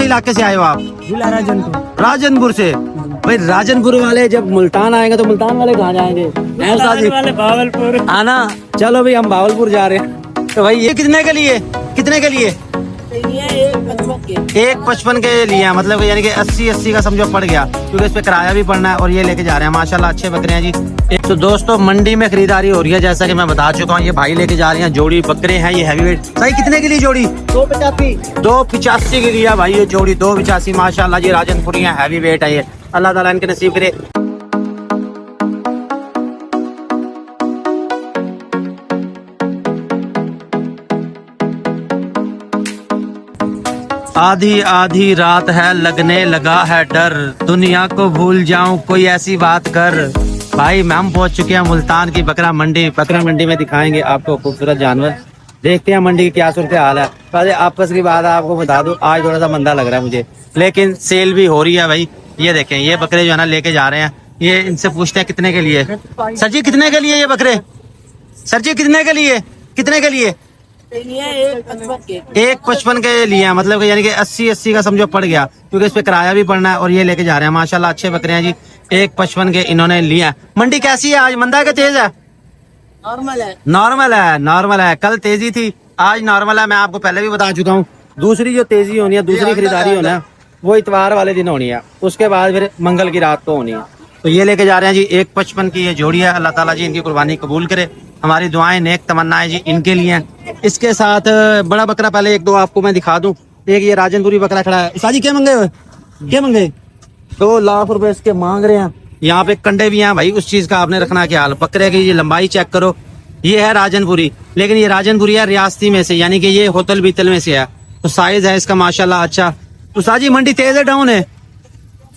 इलाके से आए हो आप? जिला राजनपुर। राजनपुर से। भाई राजनपुर वाले जब मुल्तान आएंगे तो मुल्तान वाले कहाँ जाएंगे? वाले भावलपुर आना। चलो भाई हम भावलपुर जा रहे हैं। तो भाई ये कितने के लिए, कितने के लिए? 1,55 के लिए, मतलब यानी कि 80 का समझो पड़ गया, क्योंकि इस पे किराया भी पड़ना है। और ये लेके जा रहे हैं, माशाल्लाह अच्छे बकरे हैं जी। तो दोस्तों मंडी में खरीदारी हो रही है, जैसा कि मैं बता चुका हूँ। ये भाई लेके जा रहे हैं जोड़ी बकरे हैं, ये हैवी वेट। सही कितने के लिए जोड़ी? 285 के लिए भाई ये जोड़ी 285। माशाल्लाह जी राजनपुरी है, हैवी वेट है ये। अल्लाह ताला इनके नसीब करे। आधी आधी रात है, लगने लगा है डर, दुनिया को भूल जाऊं कोई ऐसी बात कर। भाई हम पहुंच चुके हैं मुल्तान की बकरा मंडी। बकरा मंडी में दिखाएंगे आपको खूबसूरत जानवर। देखते हैं मंडी की क्या सूरत हाल है। पहले आपस की बात आपको बता दूं, आज थोड़ा सा मंदा लग रहा है मुझे, लेकिन सेल भी हो रही है भाई। ये देखें, ये बकरे जो है ना लेके जा रहे हैं। ये इनसे पूछते हैं कितने के लिए। सर जी कितने के लिए ये बकरे? सर जी कितने के लिए, कितने के लिए? 1,55 के लिए, मतलब यानी कि 80 का समझो पड़ गया, क्योंकि इस पे किराया भी पड़ना है। और ये लेके जा रहे हैं, माशाल्लाह अच्छे बकरे हैं जी। 1,55 के इन्होंने लिया। मंडी कैसी है आज? मंदा है कि तेज है? नॉर्मल है। नॉर्मल है, नॉर्मल है। कल तेजी थी, आज नॉर्मल है। मैं आपको पहले भी बता चुका हूँ। दूसरी जो तेजी होनी है, दूसरी खरीदारी होना है, वो इतवार वाले दिन होनी है, उसके बाद फिर मंगल की रात को होनी है। तो ये लेके जा रहे हैं जी 1,55 की ये जोड़ी है। अल्लाह ताला जी इनकी कुर्बानी कबूल करे। हमारी दुआएं नेक तमन्नाएं जी इनके लिए। इसके साथ बड़ा बकरा पहले एक दो आपको मैं दिखा दूं। एक ये राजनपुरी बकरा खड़ा है। साजी क्या मंगे हुए? क्या मंगे? 2 लाख रुपए इसके मांग रहे हैं। यहाँ पे कंडे भी हैं भाई, उस चीज का आपने रखना क्या हाल। बकरे की ये लंबाई चेक करो, ये है राजनपुरी, लेकिन ये राजनपुरी है रियासती में से, यानी कि ये होतल बीतल में से है। तो साइज है इसका माशाल्लाह अच्छा। तो साजी मंडी तेज है डाउन है?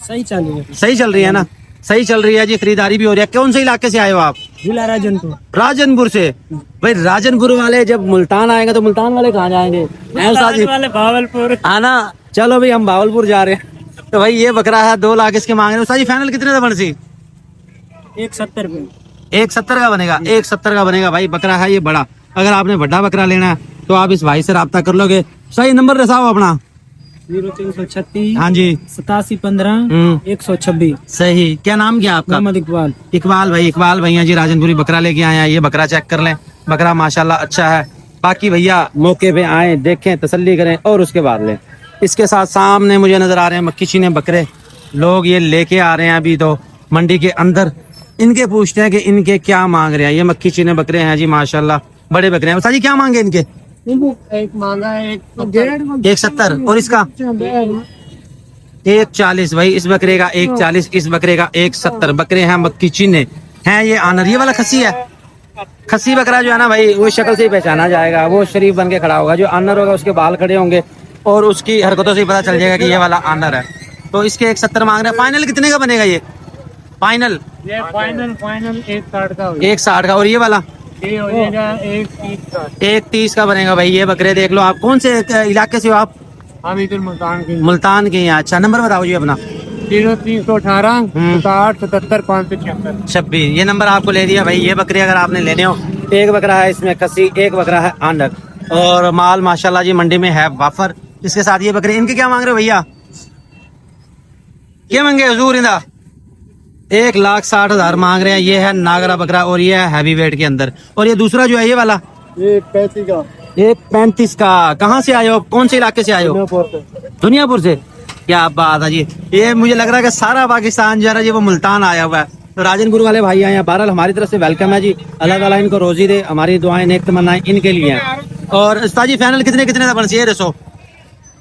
सही चल रही है। सही चल रही है ना? सही चल रही है जी, खरीदारी भी हो रही है। कौन से इलाके से आए हो आप? जिला राजनपुर। राजनपुर से। भाई राजनपुर वाले जब मुल्तान आएंगे तो मुल्तान वाले कहाँ जाएंगे? वाले भावलपुर। आना। चलो भाई हम भावलपुर जा रहे हैं। तो भाई ये बकरा है, 2 लाख इसके मांग रहे हो। फाइनल कितने का बनसी? 170 में। 170 का बनेगा, 170 का बनेगा भाई। बकरा है ये बड़ा। अगर आपने बड़ा बकरा लेना है तो आप इस भाई से रब्ता कर लोगे। सही नंबर रसाओ अपना। 0336 हाँ जी 8715 126। सही। क्या नाम क्या आपका? मोहम्मद इकबाल। इकबाल भाई, इकबाल भैया जी राजनपुरी बकरा लेके आए हैं। ये बकरा चेक कर लें, बकरा माशाल्लाह अच्छा है। बाकी भैया मौके पे आए, देखें, तसल्ली करें और उसके बाद लें। इसके साथ सामने मुझे नजर आ रहे हैं मक्खी चीने बकरे। लोग ये लेके आ रहे हैं अभी तो मंडी के अंदर। इनके पूछते हैं कि इनके क्या मांग रहे हैं। ये मक्खी चीने बकरे हैं जी माशाल्लाह, बड़े बकरे हैं। साजी क्या मांगे इनके? एक मांगा है 170 और इसका 140 भाई। इस बकरे का 140, इस बकरे का 170। बकरे हैं मक्खी चीने हैं। ये आनर, ये वाला खस्सी है। खस्सी बकरा जो है ना भाई, वो शक्ल से ही पहचाना जाएगा। वो शरीफ बन के खड़ा होगा। जो आनर होगा उसके बाल खड़े होंगे और उसकी हरकतों से ही पता चल जाएगा कि ये वाला आनर है। तो इसके 170 मांग रहे हैं। फाइनल कितने का बनेगा ये? फाइनल ये फाइनल 160 का। 160 का। और ये वाला ये हो जाएगा 130 का। 130 का बनेगा भाई। ये बकरे देख लो आप। कौन से इलाके से हो आप? हम इधर मुल्तान के। मुल्तान के हैं। अच्छा नंबर बताओ जी अपना। 0318 67 77 576। 26। ये नंबर आपको ले दिया भाई। ये बकरी अगर आपने लेने हो, एक बकरा है इसमें खस्सी, एक बकरा है आंडर, और माल माशाल्लाह जी मंडी में है वाफर। इसके साथ ये बकरे, इनके क्या मांग रहे हो भैया? क्या मांगे हजूर? इंदा 1,60,000 मांग रहे हैं। ये है नागरा बकरा और ये है हैवी वेट के अंदर। और ये दूसरा जो है ये वाला, ये 35 का। ये 35 का। कहाँ से आए हो? कौन से इलाके से आए हो? दुनियापुर से। क्या बात है जी। ये मुझे लग रहा है कि सारा पाकिस्तान जो है जी वो मुल्तान आया हुआ है। तो राजनपुर वाले भाई आए हैं। बहरहाल हमारी तरफ से वेलकम है जी। अल्लाह ताला इनको रोजी दे। हमारी दुआएं नेक तमन्नाएं इनके लिए हैं। और उस्ताद जी फाइनल कितने कितने का बन चाहिए? दसो।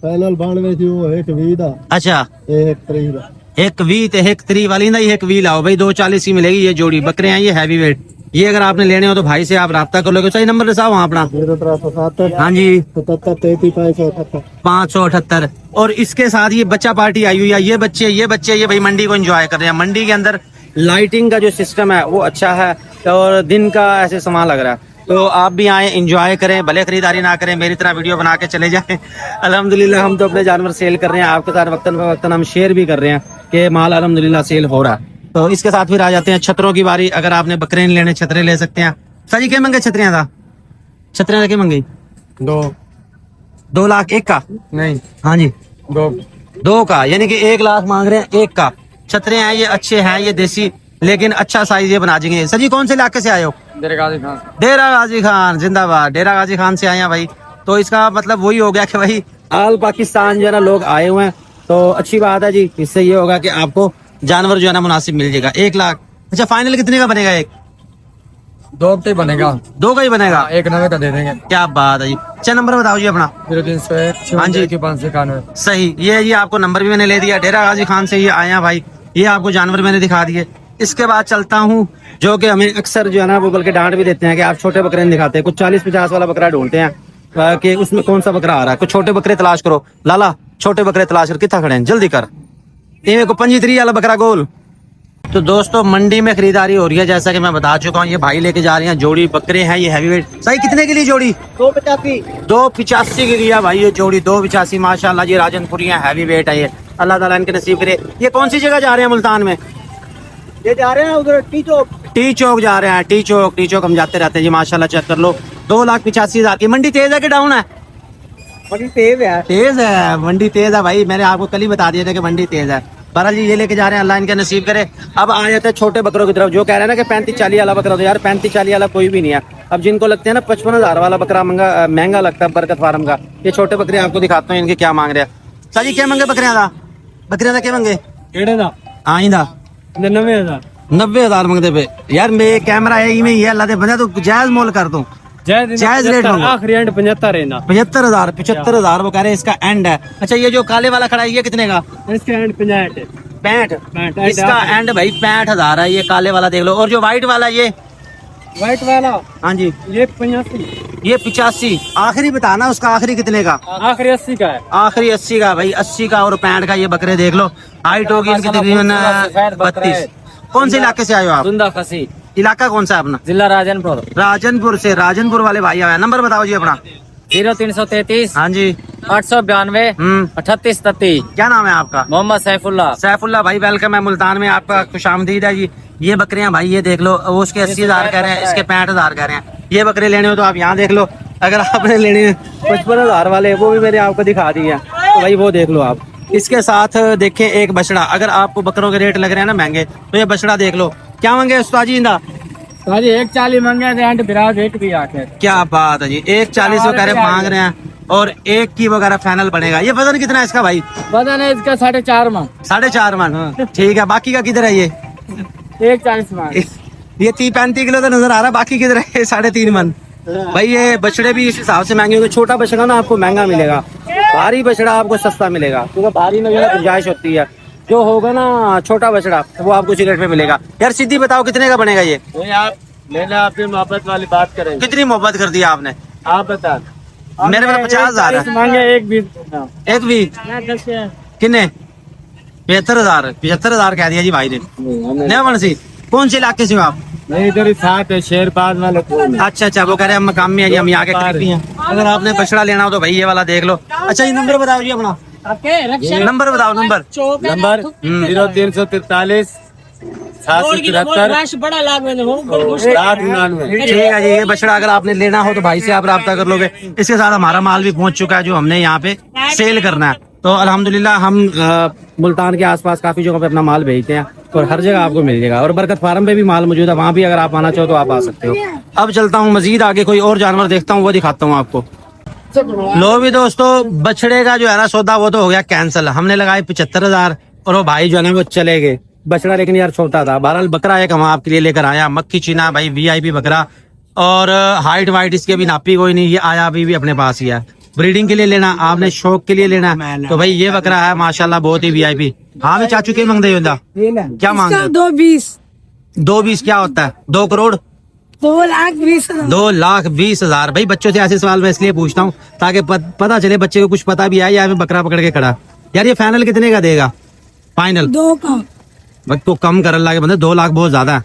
फाइनल 92 थी वो 120 दा। अच्छा 130 दा। 120 130 वाली ना, 120 लाओ भाई। 240 की मिलेगी ये जोड़ी। बकरे हैं ये हैवी वेट। ये अगर आपने लेने हो तो भाई से आप राब्ता कर लोगे। सही नंबर दसाओ वहाँ अपना। 0367 हाँ जी 77 33 578। 578। और इसके साथ ये बच्चा पार्टी आई हुई है। ये बच्चे ये भाई मंडी को एंजॉय कर रहे हैं। मंडी के अंदर लाइटिंग का जो सिस्टम है वो अच्छा है और दिन का ऐसे सामान लग रहा है। तो आप भी आए, एंजॉय करें, भले खरीदारी ना करें, मेरी तरह वीडियो बना के चले जाएं। अल्हम्दुलिल्लाह हम तो अपने जानवर सेल कर रहे हैं, आपके साथ वक्तन फवक्तन हम शेयर भी कर रहे हैं कि माल अल्हम्दुलिल्लाह सेल हो रहा है। तो इसके साथ फिर आ जाते हैं छतरों की बारी। अगर आपने बकरे लेने, छतरे ले सकते हैं। सर जी क्या मंगे छतरियाँ था? छतरियाँ क्या मंगी? 2 2 लाख एक का? नहीं। हाँ जी 2 2 का, यानी कि 1 लाख मांग रहे हैं 1 का। छतरे हैं ये अच्छे हैं, ये देसी, लेकिन अच्छा साइज ये बना देंगे। सर जी कौन से इलाके से आए हो? डेरा गाजी खान जिंदाबाद। डेरा गाजी खान से आए हैं भाई। तो इसका मतलब वही हो गया कि भाई ऑल पाकिस्तान जो है ना लोग आए हुए हैं, तो अच्छी बात है जी। इससे ये होगा कि आपको जानवर जो है ना मुनासिब मिल जाएगा। 1 लाख। अच्छा फाइनल कितने का बनेगा? 1 2 पे बनेगा, 2 का ही बनेगा। 1 नवे का दे देंगे। क्या बात है जी। अच्छा नंबर बताओ जी अपना। 0301 हाँ जी। 591। सही, ये जी आपको नंबर भी मैंने ले दिया। डेरा गाजी खान से ये आया भाई, ये आपको जानवर मैंने दिखा दिए। इसके बाद चलता हूँ, जो कि हमें अक्सर जो है ना वो बल्कि डांट भी देते हैं कि आप छोटे बकरे नहीं दिखाते। कुछ 40-50 वाला बकरा ढूंढते हैं कि उसमें कौन सा बकरा आ रहा है। कुछ छोटे बकरे तलाश करो लाला, छोटे बकरे तलाश कर। कितना खड़े हैं, जल्दी कर। ये को 25 वाला बकरा गोल। तो दोस्तों मंडी में खरीदारी हो रही है, जैसा कि मैं बता चुका हूँ। ये भाई लेके जा रहे हैं जोड़ी बकरे हैं, ये हैवी वेट। सही कितने के लिए जोड़ी? 285 के लिए भाई ये जोड़ी 285 माशाल्लाह। ये राजनपुरी है, हैवी वेट है ये। अल्लाह ताला इनके नसीब करे। ये कौन सी जगह जा रहे हैं मुल्तान में? ये जा रहे हैं उधर टी चौक। टी चौक जा रहे हैं। टी चौक हम जाते रहते हैं जी माशाल्लाह। चेक कर लो 2,85,000 की। मंडी तेज है कि डाउन है? बड़ी तेज है। तेज है, मंडी तेज है भाई। मैंने आपको कल ही बता दिया था कि मंडी तेज है। बहरहाल जी ये लेके जा रहे हैं, अल्लाह इनके नसीब करे। अब आ जाते हैं छोटे बकरों की तरफ। जो कह रहे हैं ना कि 35-40 वाला बकरा, तो यार 35-40 वाला कोई भी नहीं है। अब जिनको लगते हैं ना 55,000 वाला बकरा महंगा लगता है बरकत फार्म का, ये छोटे बकरे आपको दिखाता हूँ इनके क्या मांग रहे हैं। सर जी क्या मंगे बकरियां का? बकरियां का क्या मंगे? केड़े दा? आइंदा 90,000। 90,000 मंगते पे यार। मेरे कैमरा है में ही है, अल्लाह दे बंदा, तो जायज मोल कर दूं। जायज रेट होगा। आखिरी एंड 75 है ना। 75,000 75,000 वो कह रहे हैं, इसका एंड है। अच्छा ये जो काले वाला खड़ा है ये कितने का? इसके एंड 65 है। 65। इसका एंड भाई 65,000 है। ये काले वाला देख लो। और जो व्हाइट वाला ये व्हाइट वाला हाँ जी ये 85। ये 85। आखिरी बताना उसका, आखिरी कितने का? आखिरी 80 का है। आखिरी 80 का भाई। 80 का और 65 का ये बकरे देख लो। हाइट होगी इनकी तकरीबन 32। कौन से इलाके से आए हो आप? जिंदा खसी, इलाका कौन सा है अपना? जिला राजनपुर। राजनपुर से। राजनपुर वाले भाई आए। नंबर बताओ जी अपना। 0333 हाँ जी 892 3833। क्या नाम है आपका? मोहम्मद सैफुल्लाह। सैफुल्लाह भाई वेलकम है मुल्तान में, आपका खुशामदीद है जी। ये बकरियां भाई ये देख लो, वो उसके 80,000 कह रहे हैं, इसके 65,000 कह रहे हैं। ये बकरे लेने हो तो आप यहाँ देख लो। अगर आपने लेने हैं 55,000 वाले, वो भी मैंने आपको दिखा दिए हैं, तो भाई वो देख लो आप। इसके साथ देखें एक बछड़ा। अगर आपको बकरों के रेट लग रहे हैं ना महंगे, तो ये बछड़ा देख लो। क्या मांगे उस्ताद जी इंदा? 140 मंगे थे एंड बिराज रेट भी आके। क्या बात है जी। 140 वो कह रहे मांग रहे हैं, और 1 की वगैरह फाइनल बनेगा। ये वजन कितना है इसका भाई? वजन है इसका 4.5 मन। 4.5 मन। ठीक है, बाकी का किधर है ये? 140 मन। ये 30-35 किलो तो नजर आ रहा है, बाकी किधर है? 3.5 मन। भाई ये बछड़े भी इस हिसाब से महंगे होंगे। छोटा बछड़ा ना आपको महंगा मिलेगा, भारी बछड़ा आपको सस्ता मिलेगा, क्योंकि भारी में जो है गुंजाइश होती है। जो होगा ना छोटा बछड़ा वो आपको उसी रेट में मिलेगा। यार सीधी बताओ कितने का बनेगा ये? आप लेना, आपकी मोहब्बत वाली बात करेंगे। कितनी मोहब्बत कर दी आपने? आप बता। मेरे में 50,000 है। मांगे एक भी कितने? 75,000 कह दिया जी भाई ने। नहीं मनसी कौन से इलाके से हो आप? नहीं इधर ही साथ है, शेरबाज वाले। अच्छा वो कह रहे हैं हम मकाम में है जी, हम यहाँ के करीबी हैं। अगर आपने बछड़ा लेना हो तो भाई ये वाला देख लो। अच्छा ये नंबर बताओ जी अपना। नंबर बताओ। नंबर 0343 773 ठीक है जी। ये बछड़ा अगर आपने लेना हो तो भाई से आप राब्ता कर लोगे। इसके साथ हमारा माल भी पहुंच चुका है जो हमने यहाँ पे सेल करना है। तो अल्हम्दुलिल्लाह हम मुल्तान के आसपास काफी जगहों पे अपना माल भेजते हैं, और हर जगह आपको मिल जाएगा। और बरकत फार्म पे भी माल मौजूद है, वहाँ भी अगर आप आना चाहो तो आप आ सकते हो। अब चलता हूँ मजीद आगे, कोई और जानवर देखता हूँ, वो दिखाता हूँ आपको। लो भी दोस्तों, बछड़े का जो है ना सौदा वो तो हो गया कैंसिल। हमने लगाए 75,000 और वो भाई जो है ना वो चले गए। बछड़ा लेकिन यार छोटा था। बहरहाल बकरा एक हम आपके लिए लेकर आया, मक्खी चीना भाई VIP बकरा, और हाइट वाइट इसके भी नापी कोई नहीं। ये आया अभी भी अपने पास ही है। ब्रीडिंग के लिए लेना, आपने शौक के लिए लेना तो भाई ये बकरा है माशाल्लाह बहुत ही VIP। हाँ मैं चाचू के मांग दे क्या मांग रहे? 220 क्या होता है? 2 करोड़ 2,20,000। भाई बच्चों से ऐसे सवाल मैं इसलिए पूछता हूँ ताकि पता चले बच्चे को कुछ पता भी आए, या मैं बकरा पकड़ के खड़ा। यार ये फाइनल कितने का देगा? फाइनल 2 का। वक्त तो कम कर लगे बंदे, 2 लाख बहुत ज्यादा है।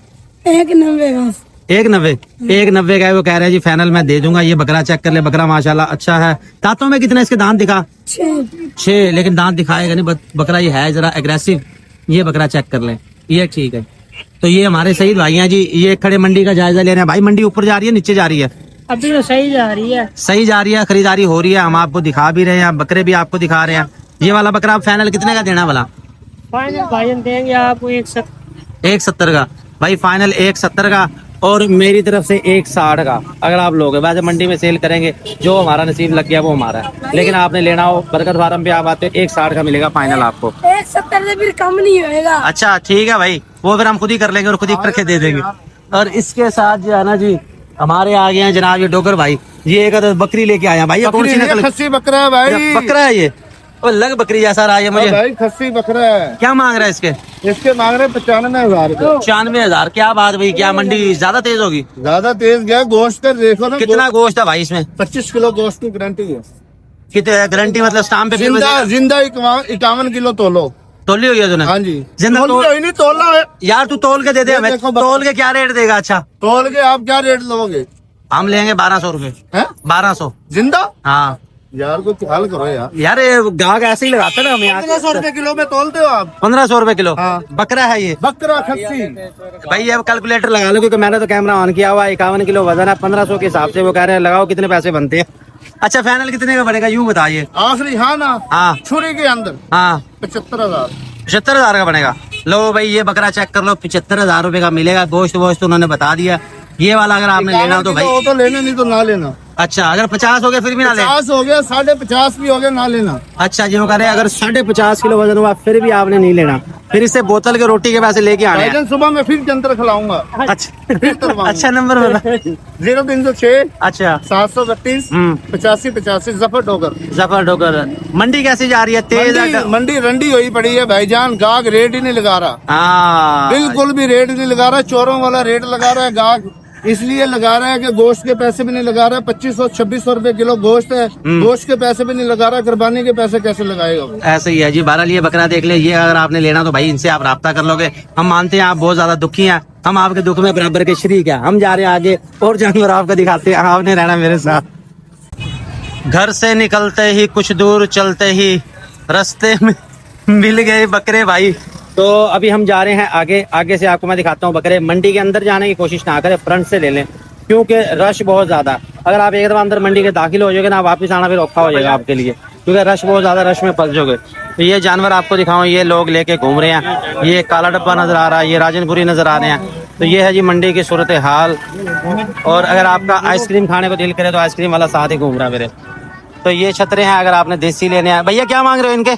190 का वो कह रहे हैं जी फाइनल मैं दे दूंगा। ये बकरा चेक कर ले, बकरा माशाल्लाह अच्छा है। दांतों में कितना इसके दांत दिखा? 6, लेकिन दांत दिखाएगा नहीं बकरा। ये है जरा एग्रेसिव। ये बकरा चेक कर ले, ये ठीक है। तो ये हमारे सईद भाई हैं जी, ये खड़े मंडी का जायजा ले रहे हैं। भाई मंडी ऊपर जा रही है नीचे जा रही है? अभी तो सही जा रही है। सही जा रही है, खरीदारी हो रही है। हम आपको दिखा भी रहे हैं, बकरे भी आपको दिखा रहे हैं। ये वाला बकरा आप फाइनल कितने का देना वाला? फाइनल भाई देंगे आपको 170 का भाई, फाइनल 170 का, और मेरी तरफ से 160 का अगर आप लोग वैसे मंडी में सेल करेंगे, जो हमारा नसीब लग गया वो हमारा है, लेकिन आपने लेना हो बरकत फार्म पे आप आते हो 160 का मिलेगा फाइनल आपको। 170 से फिर कम नहीं होएगा। अच्छा ठीक है भाई, वो फिर हम खुद ही कर लेंगे और खुद ही करके दे देंगे। और इसके साथ जो है ना जी हमारे आ गए हैं जनाब ये डोगर भाई, ये एक बकरी लेके आया भाई। ये कौन सी नस्ल? खस्सी बकरा है भाई। बकरा है ये, और लग बकरी जैसा रहा है मुझे। भाई खस्सी बकरा है। क्या मांग रहा है इसके? इसके मांग रहे 95,000 का। 95,000। क्या बात भाई, क्या मंडी ज्यादा तेज होगी? ज्यादा तेज गया। गोश्त का देखो ना, कितना गोश्त है भाई इसमें? 25 किलो गोश्त की गारंटी है। कितने गारंटी मतलब स्टाम्प पे जिंदा 51 किलो तोलो। तोली हुई है तूने? हाँ जी। जिंदा नहीं तोला है यार, तू तोल के दे दे हमें। देखो बकरा। तोल के क्या रेट देगा? अच्छा तोल के आप क्या रेट लोगे? हम लेंगे 1200 रुपए। हैं? 1200? जिंदा हाँ यार, को हल करो यार। यार, ये गाहक ऐसे ही लगाते ना हमें। 1500 रुपए किलो में तोलते हो आप? 1500 रुपए किलो। हाँ। बकरा है ये? बकरा खस्सी भाई ये कैलकुलेटर लगा लो, क्योंकि मैंने तो कैमरा ऑन किया हुआ है। 51 किलो वजन है, 1500 के हिसाब से वो कह रहे हैं लगाओ कितने पैसे बनते हैं। अच्छा फाइनल कितने का पड़ेगा यूँ बताइए? आखिरी। हाँ ना, हाँ छुरी के अंदर हाँ 75,000। 75,000 का बनेगा। लो भाई ये बकरा चेक कर लो, 75,000 रुपए का मिलेगा। गोश्त वोश्त उन्होंने बता दिया। ये वाला अगर आपने लेना हो तो भाई, वो तो लेना, नहीं तो ना लेना। अच्छा अगर 50 हो गया फिर भी ना ले? 50 हो गया, 50.5 भी हो गया, ना लेना। अच्छा जी वो कह रहे हैं अगर 50.5 किलो वजन हुआ फिर भी आपने नहीं लेना, फिर इससे बोतल के रोटी के पैसे लेके आने हैं। भाईजान सुबह में फिर जंतर खिलाऊंगा। अच्छा फिर करवाऊंगा। अच्छा नंबर बता। 0306 अच्छा 732 85 जफर डोगर। जफर डोगर। मंडी कैसी जा रही है? तेज है? मंडी रंडी हुई पड़ी है भाईजान। गाहक रेट ही नहीं लगा रहा, हाँ बिल्कुल भी रेट नहीं लगा रहा। चोरों वाला रेट लगा रहा है गाहक। इसलिए लगा रहा है कि गोश्त के पैसे भी नहीं लगा रहा है। 2500-2600 रुपए किलो गोश्त है। गोश्त के पैसे भी नहीं लगा रहा। कुर्बानी के पैसे कैसे लगाएगा वो? ऐसे ही है जी। 12 लिए बकरा देख ले। ये अगर आपने लेना तो भाई इनसे आप राब्ता कर लोगे। हम मानते हैं आप बहुत ज्यादा दुखी हैं, हम आपके दुख में बराबर के शरीक हैं। हम जा रहे हैं आगे और जानवर आपको दिखाते हैं, आपने रहना मेरे साथ। घर से निकलते ही कुछ दूर चलते ही रास्ते में मिल गए बकरे भाई। तो अभी हम जा रहे हैं आगे। आगे से आपको मैं दिखाता हूँ बकरे। मंडी के अंदर जाने की कोशिश ना करें, फ्रंट से ले लें, क्योंकि रश बहुत ज्यादा। अगर आप एक दफा अंदर मंडी के दाखिल हो जाओगे ना, वापस आना फिर औखा हो जाएगा आपके लिए, क्योंकि रश बहुत ज्यादा, रश में फंस जाओगे। तो ये जानवर आपको दिखाऊं, ये लोग लेके घूम रहे हैं। ये काला डब्बा नजर आ रहा है, ये राजनपुरी नजर आ रहे हैं। तो ये है जी मंडी की सूरत हाल। और अगर आपका आइसक्रीम खाने को दिल करे तो आइसक्रीम वाला साथ ही घूम रहा है मेरे। तो ये छतरे हैं, अगर आपने देसी लेने हैं। भैया क्या मांग रहे हो इनके?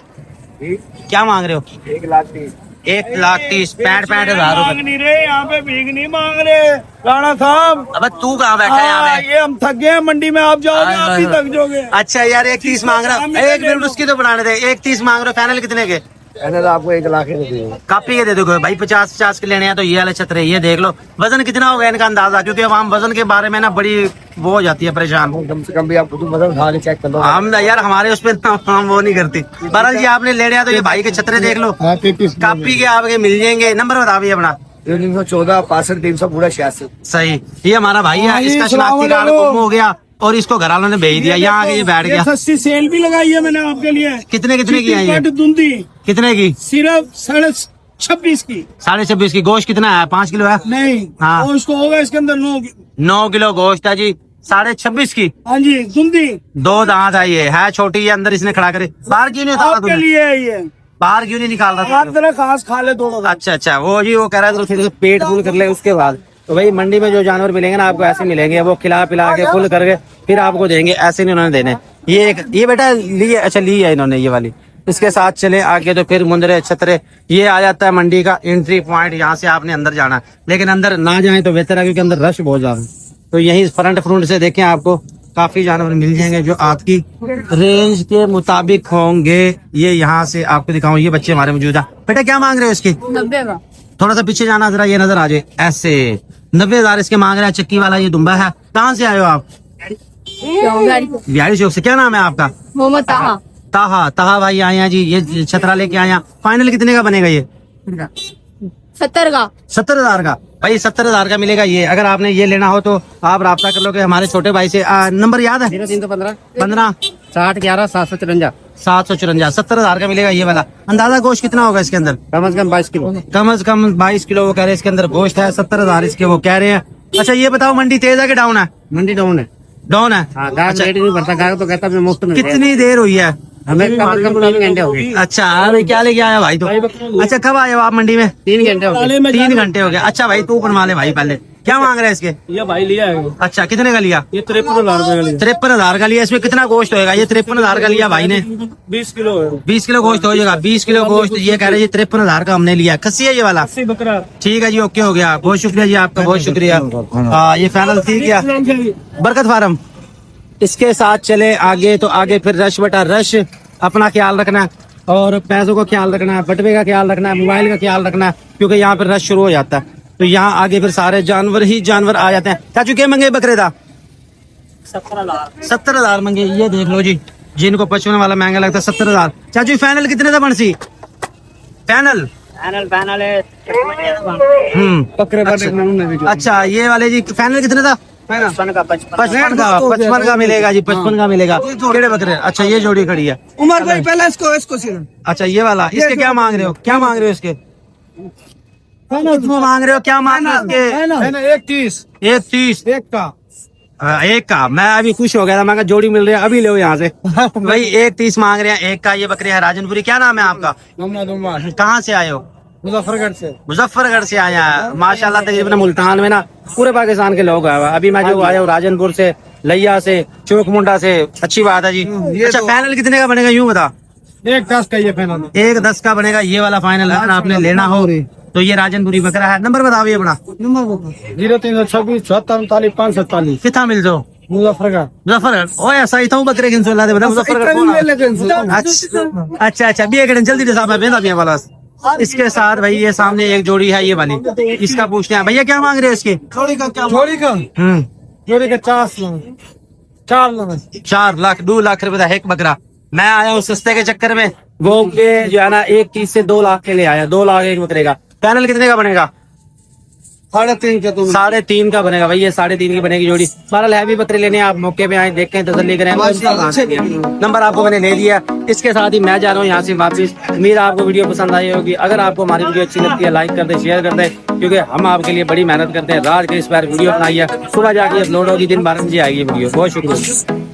क्या मांग रहे हो? 1,30,000। 1,30,000 65,000 रुपए। नहीं रहे यहाँ पे, भीख नहीं मांग रहे राणा साहब। अब तू कहाँ बैठा है यहाँ पे? ये हम थक गए हैं, मंडी में आप जाओगे आप भी थक जाओगे। अच्छा यार 1,30,000 मांग रहा हूँ। एक मिनट उसकी तो बनाने दे। 1,30,000 मांग रहे हो, फाइनल कितने के? आपको 1,00,000 ही देंगे। कापी के दे दोगे भाई? 50-50 के लेने हैं तो ये वाले छतरे ये देख लो। वजन कितना होगा इनका अंदाजा? क्योंकि अब हम वजन के बारे में ना बड़ी वो हो जाती है परेशान। कम से कम भी आप खुद वजन उठा के चेक कर लो। हम यार हमारे उस पर हम वो नहीं करती। बहरहाल जी आपने लेने हैं तो ये भाई के छतरे देख लो, 33 कापी के आपके मिल जाएंगे। नंबर बता भैया अपना। 314 65 300 पूरा 86। सही, ये हमारा भाई है। इसका शनाख्ती कार्ड गुम हो गया और इसको घर वालों ने भेज दिया, यहाँ आके ये बैठ गया। सस्ती सेल भी लगाई है मैंने आपके लिए। कितने कितने की आई है? दूंदी कितने की? सिर्फ 26.5 की। 26.5 की। गोश्त कितना है? 5 किलो है? नहीं हाँ। और उसको होगा इसके अंदर 9 किलो गोश्त है जी। 26.5 की। हाँ जी दूंदी। 2 दांत है, ये है छोटी। ये अंदर इसने खड़ा करे। बाहर क्यों नहीं निकाला आपके तूने? लिए है ये। बाहर क्यों नहीं निकाल रहा? आप जरा खास खा ले थोड़ा। अच्छा अच्छा, वो जी वो कह रहा है तो पेट फुल कर ले उसके बाद। तो भाई मंडी में जो जानवर मिलेंगे ना आपको ऐसे मिलेंगे, वो खिला पिला के फुल करके फिर आपको देंगे, ऐसे नहीं उन्होंने देने। ये बेटा लिए, अच्छा ली है इन्होंने ये वाली। इसके साथ चले आगे तो फिर मुंदरे छतरे, ये आ जाता है मंडी का एंट्री पॉइंट। यहाँ से आपने अंदर जाना, लेकिन अंदर ना जाए तो बेहतर है, क्योंकि अंदर रश बहुत ज्यादा है। तो यही फ्रंट फ्रंट से देखें, आपको काफी जानवर मिल जाएंगे जो आपकी रेंज के मुताबिक होंगे। ये यहाँ से आपको दिखाऊं, ये बच्चे हमारे मौजूद है। बेटा क्या मांग रहे हो इसकी? 90 का। थोड़ा सा पीछे जाना, जरा ये नजर आ जाए ऐसे। 90,000 इसके मांग रहे हैं। चक्की वाला ये दुम्बा है। कहाँ से आए हो आप? बिहारी चौक से। क्या नाम है आपका? मोहम्मद ताहा। ताहा। ताहा भाई आए हैं जी, ये छतरा लेके आए हैं। फाइनल कितने का बनेगा ये? 70 का। 70,000 का भाई। 70,000 का मिलेगा ये। अगर आपने ये लेना हो तो आप राब्ता कर लोगे हमारे छोटे भाई से। नंबर याद है? 0315 15 60 11 754। 754। 70,000 का मिलेगा ये वाला। अंदाजा गोश्त कितना होगा इसके अंदर? कम से कम 22 किलो। कम से कम 22 किलो वो कह रहे हैं इसके अंदर गोश्त है। 70,000 इसके वो कह रहे हैं। अच्छा ये बताओ, मंडी तेज है कि डाउन है? मंडी डाउन है। डाउन है। हाँ, गाहक रेट नहीं भरता, गाहक तो कहता है मुफ्त में। कितनी देर हुई है? हमें कम से कम 3 घंटे हो गए। अच्छा अरे क्या लेके आया भाई तो? अच्छा कब आए हो आप मंडी में? 3 घंटे हो गए। 3 घंटे हो गए। अच्छा भाई तू बनवा ले भाई पहले। क्या मांग रहा है इसके? ये भाई लिया है अच्छा कितने का लिया? ये 53,000 रुपए का लिया। 53,000 का लिया। इसमें कितना गोश्त होएगा? ये 53,000 का लिया भाई ने। 20 किलो है। 20 किलो गोश्त हो जाएगा। 20 किलो गोश्त ये कह रहे हैं 53,000 का हमने लिया। खस्सी है ये वाला? 80 बकरा। ठीक है जी ओके हो गया। बहुत शुक्रिया जी आपका, बहुत शुक्रिया। हाँ ये फाइनल थी क्या? बरकत फार्म। इसके साथ चले आगे तो आगे फिर रश बटा रश। अपना ख्याल रखना और पैसों का ख्याल रखना है, बटवे का ख्याल रखना है, मोबाइल का ख्याल रखना है, क्योंकि यहाँ पर रश शुरू हो जाता है। तो यहाँ आगे फिर सारे जानवर ही जानवर आ जाते हैं। चाचू क्या मंगे बकरे था? 70,000 मंगे। ये देख लो जी, जिनको 55 वाला महंगा लगता है 70,000। चाचू फाइनल कितने था बनसी? फाइनल बकरे अच्छा ये वाले जी फाइनल कितने था? 55 का मिलेगा जी, 55 का मिलेगा। केड़े बकरे? अच्छा ये जोड़ी खड़ी है। उमर भाई पहले इसको अच्छा ये वाला, इसके क्या मांग रहे हो? क्या मांग रहे हो इसके? कितना मांग रहे हो? क्या मांग रहे हो इसके? 130 130 एक का। एक का। मैं अभी खुश हो गया था, मैं कहा जोड़ी मिल रही है अभी लो यहाँ से। भाई 130 मांग रहे हैं एक का। ये बकरी है राजनपुरी। क्या नाम है आपका? कहाँ से आए हो? मुजफ्फरगढ़ से। मुजफ्फरगढ़ से आया है माशाल्लाह। तकरीबन मुल्तान में ना पूरे पाकिस्तान के लोग आए हुए हैं। अभी मैं जो आया हूँ राजनपुर से, लैया से, चौक से। अच्छी बात है जी। अच्छा फाइनल कितने का बनेगा यूँ बता? 110 का ये फाइनल। 110 का बनेगा ये वाला फाइनल। अगर आपने लेना हो तो ये राजनपुरी बकरा है। नंबर बताओ ये अपना। 0326 74 39 547। कितना मिल जाओ? मुजफ्फरगढ़। मुजफ्फरगढ़। ओ ऐसा ही था बकरे किन सोला दे बता मुजफ्फरगढ़ कौन है? अच्छा अच्छा भी एक जल्दी साहब मैं बेंदा दिया वाला। इसके साथ भाई ये सामने एक जोड़ी है ये वाली। इसका पूछते हैं भैया क्या मांग रहे हैं इसके? जोड़ी का 4 लाख 2 लाख रुपए का एक बकरा। मैं आया हूँ सस्ते के चक्कर में, वो के जो है ना 1 से 2 लाख के लिए आया। 2 लाख एक बकरे का। पैनल कितने का बनेगा? 3.5 का। 3.5 का बनेगा भाई। ये 3.5 की बनेगी जोड़ी। बहरहाल हैवी बकरे लेने आप मौके पे आए, देखें, तसल्ली करें। नंबर आपको मैंने ले दिया। इसके साथ ही मैं जा रहा हूँ यहाँ से वापिस। उम्मीद आपको वीडियो पसंद आई होगी। अगर आपको हमारी वीडियो अच्छी लगती है लाइक कर दे, शेयर कर दे, क्योंकि हम आपके लिए बड़ी मेहनत करते हैं। रात के इस बार वीडियो बनाई है, सुबह जाके अपलोड होगी, दिन 12 बजे आएगी वीडियो। बहुत शुक्रिया।